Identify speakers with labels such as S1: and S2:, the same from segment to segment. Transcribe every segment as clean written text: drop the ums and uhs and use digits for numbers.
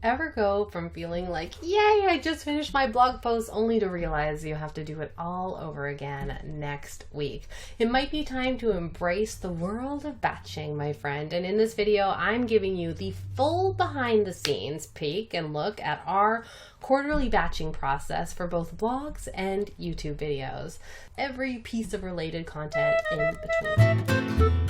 S1: Ever go from feeling like, yay, I just finished my blog post, only to realize you have to do it all over again next week? It might be time to embrace the world of batching, my friend. And in this video, I'm giving you the full behind the scenes peek and look at our quarterly batching process for both blogs and YouTube videos. Every piece of related content in between.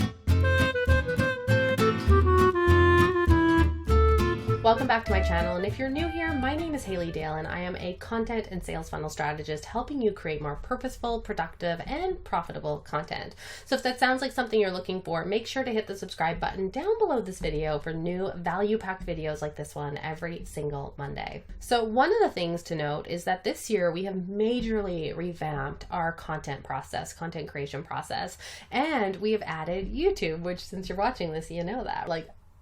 S1: Welcome back to my channel, and if you're new here, my name is Haley Dale and I am a content and sales funnel strategist helping you create more purposeful, productive, and profitable content. So if that sounds like something you're looking for, make sure to hit the subscribe button down below this video for new value-packed videos like this one every single Monday. So one of the things to note is that this year we have majorly revamped our content creation process, and we have added YouTube, which since you're watching this, you know that.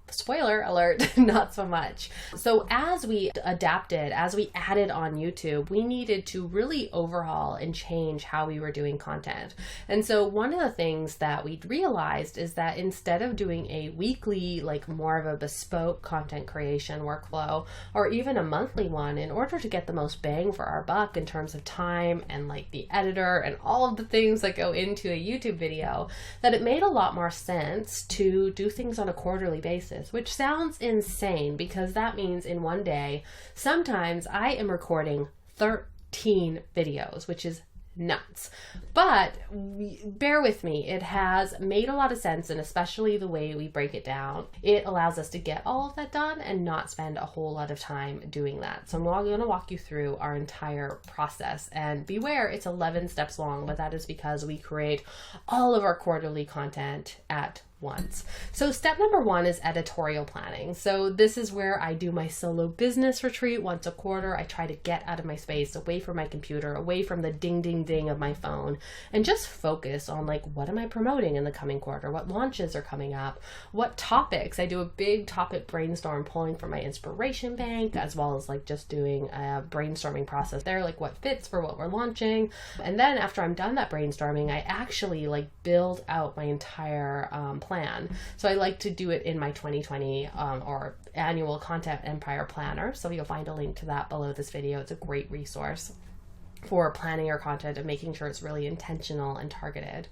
S1: Spoiler alert, not so much. So as we adapted, as we added on YouTube, we needed to really overhaul and change how we were doing content. And so one of the things that we realized is that instead of doing a weekly, more of a bespoke content creation workflow, or even a monthly one, in order to get the most bang for our buck in terms of time and the editor and all of the things that go into a YouTube video, that it made a lot more sense to do things on a quarterly basis. Which sounds insane because that means in one day, sometimes I am recording 13 videos, which is nuts. But bear with me, it has made a lot of sense, and especially the way we break it down, it allows us to get all of that done and not spend a whole lot of time doing that. So I'm going to walk you through our entire process, and beware, it's 11 steps long, but that is because we create all of our quarterly content at once. So step number one is editorial planning. So this is where I do my solo business retreat once a quarter. I try to get out of my space, away from my computer, away from the ding ding ding of my phone, and just focus on what am I promoting in the coming quarter? What launches are coming up? What topics? I do a big topic brainstorm, pulling from my inspiration bank, as well as just doing a brainstorming process there, what fits for what we're launching. And then after I'm done that brainstorming, I actually build out my entire plan. So I like to do it in my 2020 or annual content empire planner. So you'll find a link to that below this video. It's a great resource for planning your content and making sure it's really intentional and targeted.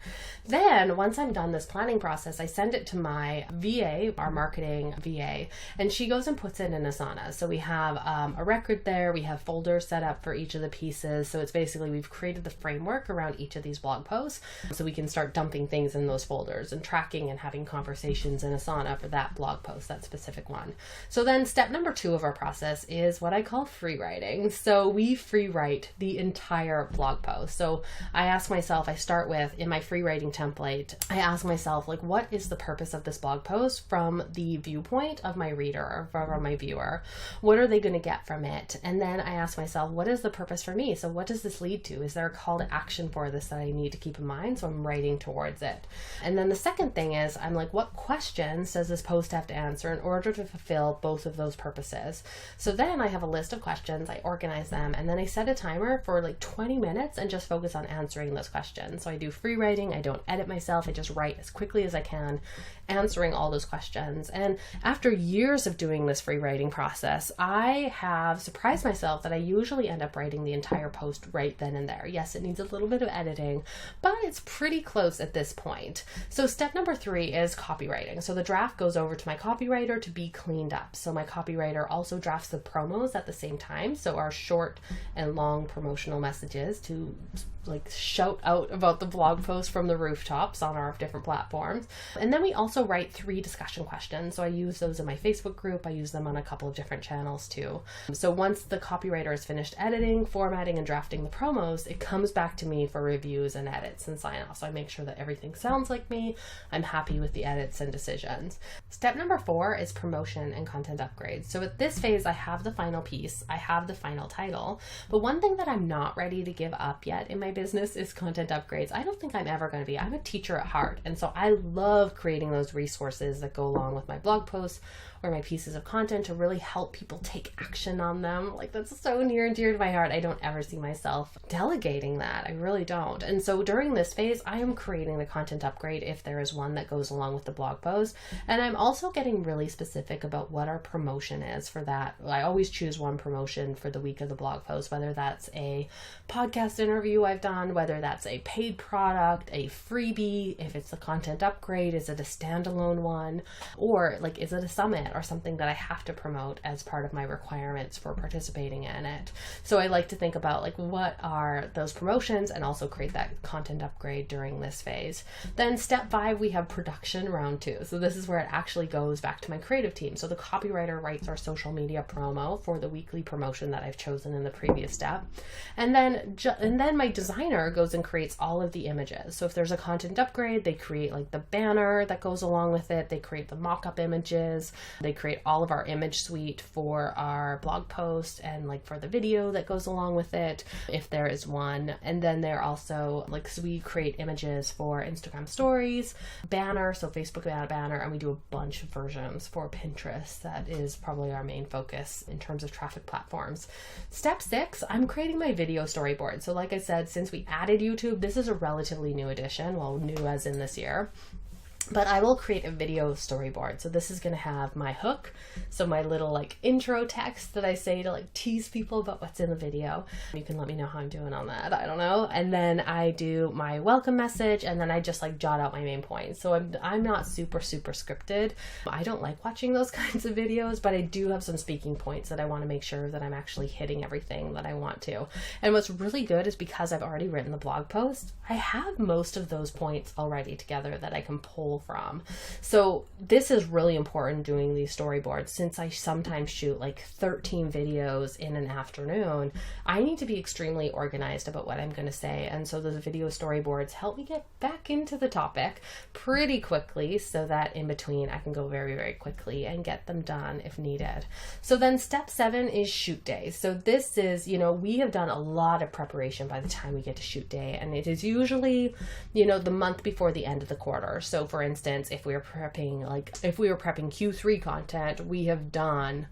S1: Then once I'm done this planning process, I send it to my VA, our marketing VA, and she goes and puts it in Asana. So we have a record there, we have folders set up for each of the pieces. So it's basically, we've created the framework around each of these blog posts so we can start dumping things in those folders and tracking and having conversations in Asana for that blog post, that specific one. So then step number 2 of our process is what I call free writing. So we free write the entire blog post. So I ask myself, I start with, in my free writing template, I ask myself, what is the purpose of this blog post from the viewpoint of my reader or from my viewer? What are they going to get from it? And then I ask myself, what is the purpose for me? So what does this lead to? Is there a call to action for this that I need to keep in mind? So I'm writing towards it. And then the second thing is, I'm what questions does this post have to answer in order to fulfill both of those purposes? So then I have a list of questions, I organize them, and then I set a timer for 20 minutes and just focus on answering those questions. So I do free writing, I don't edit myself, I just write as quickly as I can, answering all those questions. And after years of doing this free writing process, I have surprised myself that I usually end up writing the entire post right then and there. Yes, it needs a little bit of editing, but it's pretty close at this point. So step number 3 is copywriting. So the draft goes over to my copywriter to be cleaned up. So my copywriter also drafts the promos at the same time. So our short and long promotional messages to shout out about the blog post from the rooftops on our different platforms. And then we also write 3 discussion questions. So I use those in my Facebook group. I use them on a couple of different channels too. So once the copywriter is finished editing, formatting, and drafting the promos, it comes back to me for reviews and edits and sign off. So I make sure that everything sounds like me. I'm happy with the edits and decisions. Step number 4 is promotion and content upgrades. So at this phase, I have the final piece, I have the final title, but one thing that I'm not ready to give up yet in my business is content upgrades. I don't think I'm ever going to be. I'm a teacher at heart, and so I love creating those resources that go along with my blog posts or my pieces of content to really help people take action on them. Like, that's so near and dear to my heart. I don't ever see myself delegating that. I really don't. And so during this phase, I am creating the content upgrade if there is one that goes along with the blog post. And I'm also getting really specific about what our promotion is for that. I always choose one promotion for the week of the blog post, whether that's a podcast interview I've done, whether that's a paid product, a freebie, if it's a content upgrade, is it a standalone one, or like, is it a summit or something that I have to promote as part of my requirements for participating in it. So I like to think about like, what are those promotions, and also create that content upgrade during this phase. Then step 5, we have production round 2. So this is where it actually goes back to my creative team. So the copywriter writes our social media promo for the weekly promotion that I've chosen in the previous step. And then my designer goes and creates all of the images. So if there's a content upgrade, they create like the banner that goes along with it. They create the mock-up images. They create all of our image suite for our blog post and like for the video that goes along with it, if there is one. And then they're also like, so we create images for Instagram stories, banner, so Facebook banner, and we do a bunch of versions for Pinterest. That is probably our main focus in terms of traffic platforms. Step 6, I'm creating my video storyboard. So like I said, since we added YouTube, this is a relatively new addition, well, new as in this year. But I will create a video storyboard. So this is going to have my hook. So my little like intro text that I say to like tease people about what's in the video. You can let me know how I'm doing on that. I don't know. And then I do my welcome message, and then I just like jot out my main points. So I'm not super scripted. I don't like watching those kinds of videos, but I do have some speaking points that I want to make sure that I'm actually hitting everything that I want to. And what's really good is because I've already written the blog post, I have most of those points already together that I can pull from. So this is really important doing these storyboards. Since I sometimes shoot like 13 videos in an afternoon, I need to be extremely organized about what I'm going to say. And so those video storyboards help me get back into the topic pretty quickly, so that in between I can go very quickly and get them done if needed. So then step 7 is shoot day. So this is, we have done a lot of preparation by the time we get to shoot day, and it is usually, the month before the end of the quarter. So for instance, if we were prepping Q3 content, we have done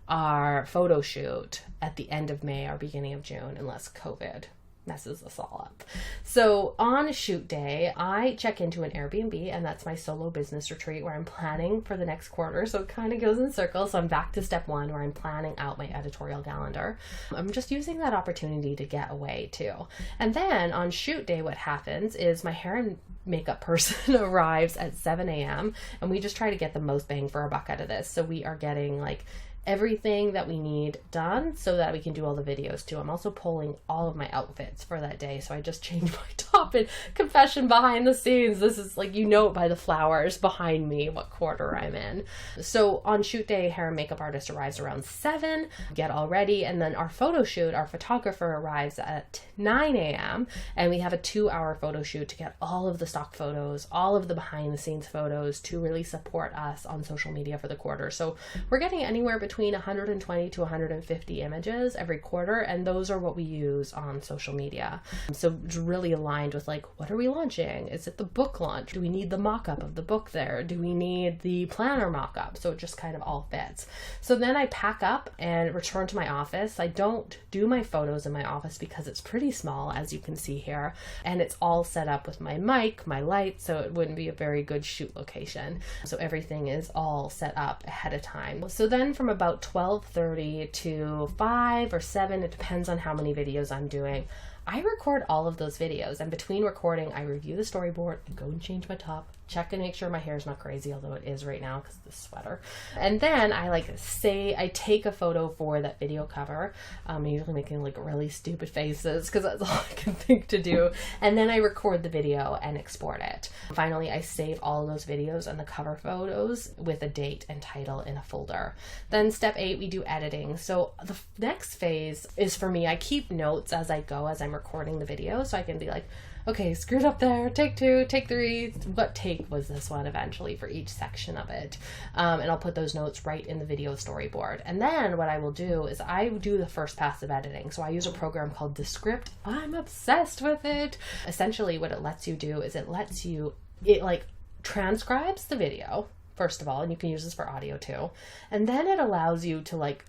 S1: our photo shoot at the end of May or beginning of June, unless COVID messes us all up. So on shoot day, I check into an Airbnb, and that's my solo business retreat where I'm planning for the next quarter. So it kind of goes in circles. So I'm back to step 1 where I'm planning out my editorial calendar. I'm just using that opportunity to get away too. And then on shoot day, what happens is my hair and makeup person arrives at 7 a.m. and we just try to get the most bang for our buck out of this. So we are getting like everything that we need done so that we can do all the videos too. I'm also pulling all of my outfits for that day. So I just changed my top, and confession behind the scenes, this is like, by the flowers behind me what quarter I'm in. So on shoot day, hair and makeup artist arrives around 7, get all ready. And then our photo shoot, our photographer arrives at 9 a.m. and we have a 2-hour photo shoot to get all of the stock photos, all of the behind the scenes photos to really support us on social media for the quarter. So we're getting anywhere between 120 to 150 images every quarter, and those are what we use on social media. So it's really aligned with like, what are we launching? Is it the book launch? Do we need the mock-up of the book there? Do we need the planner mock-up? So it just kind of all fits. So then I pack up and return to my office. I don't do my photos in my office because it's pretty small, as you can see here, and it's all set up with my mic, my lights, so it wouldn't be a very good shoot location. So everything is all set up ahead of time. So then from about 12:30 to 5 or 7, it depends on how many videos I'm doing, I record all of those videos, and between recording, I review the storyboard, I go and change my top, check and make sure my hair is not crazy, although it is right now because of the sweater. And then I I take a photo for that video cover. I'm usually making like really stupid faces because that's all I can think to do. And then I record the video and export it. Finally, I save all of those videos and the cover photos with a date and title in a folder. Then step 8, we do editing. So the next phase is for me, I keep notes as I go, as I'm recording the video, so I can be like, okay, screwed up there, take 2, take 3, what take was this one eventually for each section of it. And I'll put those notes right in the video storyboard. And then what I will do is I do the first pass of editing. So I use a program called Descript. I'm obsessed with it. Essentially what it lets you do is it like transcribes the video, first of all, and you can use this for audio too. And then it allows you to like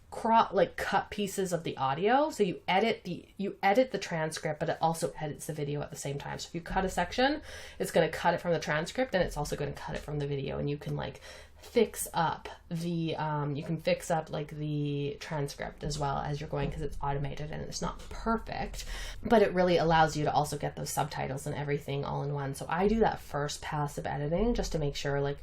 S1: cut pieces of the audio. So you edit the transcript, but it also edits the video at the same time. So if you cut a section, it's going to cut it from the transcript, and it's also going to cut it from the video, and you can like fix up the like the transcript as well as you're going, because it's automated and it's not perfect, but it really allows you to also get those subtitles and everything all in one. So I do that first pass of editing just to make sure, like,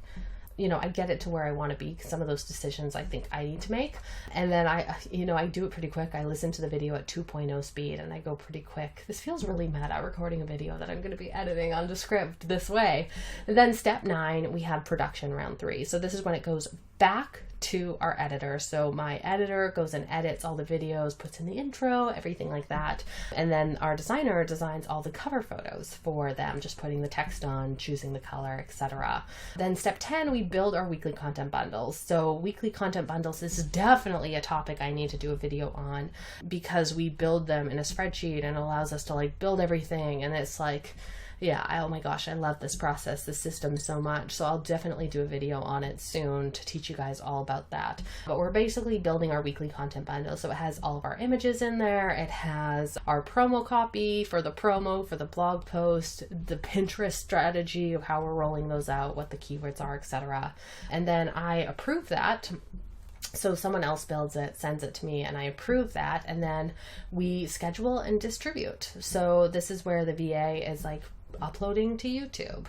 S1: you know, I get it to where I want to be. Some of those decisions I think I need to make. And then I do it pretty quick. I listen to the video at 2.0 speed and I go pretty quick. This feels really meta, recording a video that I'm going to be editing on the script this way. And then step 9, we have production round 3. So this is when it goes back to our editor. So my editor goes and edits all the videos, puts in the intro, everything like that. And then our designer designs all the cover photos for them, just putting the text on, choosing the color, etc. Then step 10, we build our weekly content bundles. So weekly content bundles, this is definitely a topic I need to do a video on, because we build them in a spreadsheet and allows us to like build everything. And it's like, yeah, oh my gosh, I love this process, this system so much. So I'll definitely do a video on it soon to teach you guys all about that. But we're basically building our weekly content bundle. So it has all of our images in there. It has our promo copy for the promo, for the blog post, the Pinterest strategy of how we're rolling those out, what the keywords are, etc. And then I approve that. So someone else builds it, sends it to me, and I approve that. And then we schedule and distribute. So this is where the VA is like uploading to YouTube,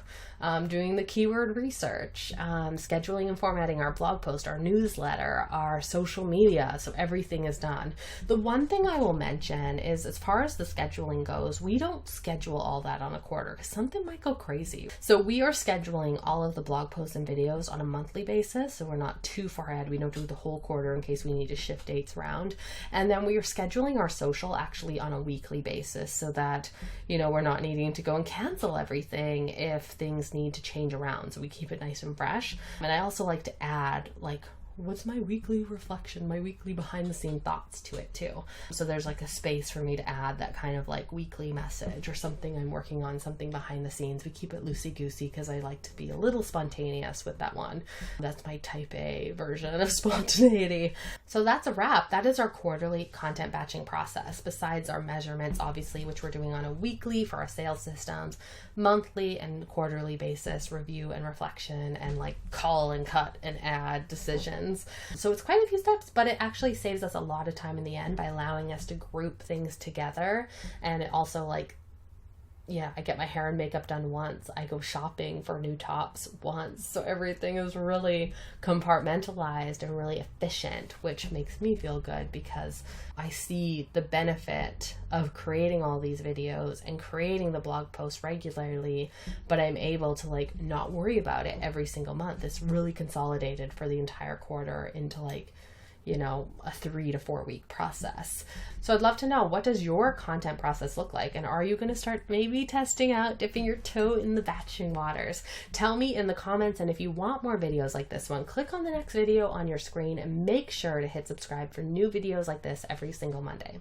S1: doing the keyword research, scheduling and formatting our blog post, our newsletter, our social media. So everything is done. The one thing I will mention is, as far as the scheduling goes, we don't schedule all that on a quarter because something might go crazy. So we are scheduling all of the blog posts and videos on a monthly basis. So we're not too far ahead. We don't do the whole quarter in case we need to shift dates around. And then we are scheduling our social actually on a weekly basis, so that, you know, we're not needing to go and cancel everything if things need to change around. So we keep it nice and fresh. And I also like to add like, what's my weekly reflection, my weekly behind the scene thoughts to it too. So there's like a space for me to add that kind of like weekly message or something I'm working on, something behind the scenes. We keep it loosey-goosey because I like to be a little spontaneous with that one. That's my type A version of spontaneity. So that's a wrap. That is our quarterly content batching process. Besides our measurements, obviously, which we're doing on a weekly for our sales systems, monthly and quarterly basis, review and reflection, and like call and cut and add decisions. So it's quite a few steps, but it actually saves us a lot of time in the end by allowing us to group things together. And it also, like, yeah, I get my hair and makeup done once. I go shopping for new tops once. So everything is really compartmentalized and really efficient, which makes me feel good because I see the benefit of creating all these videos and creating the blog posts regularly, but I'm able to like not worry about it every single month. It's really consolidated for the entire quarter into like, you know, a 3 to 4 week process. So I'd love to know, what does your content process look like? And are you going to start maybe testing out dipping your toe in the batching waters? Tell me in the comments. And if you want more videos like this one, click on the next video on your screen and make sure to hit subscribe for new videos like this every single Monday.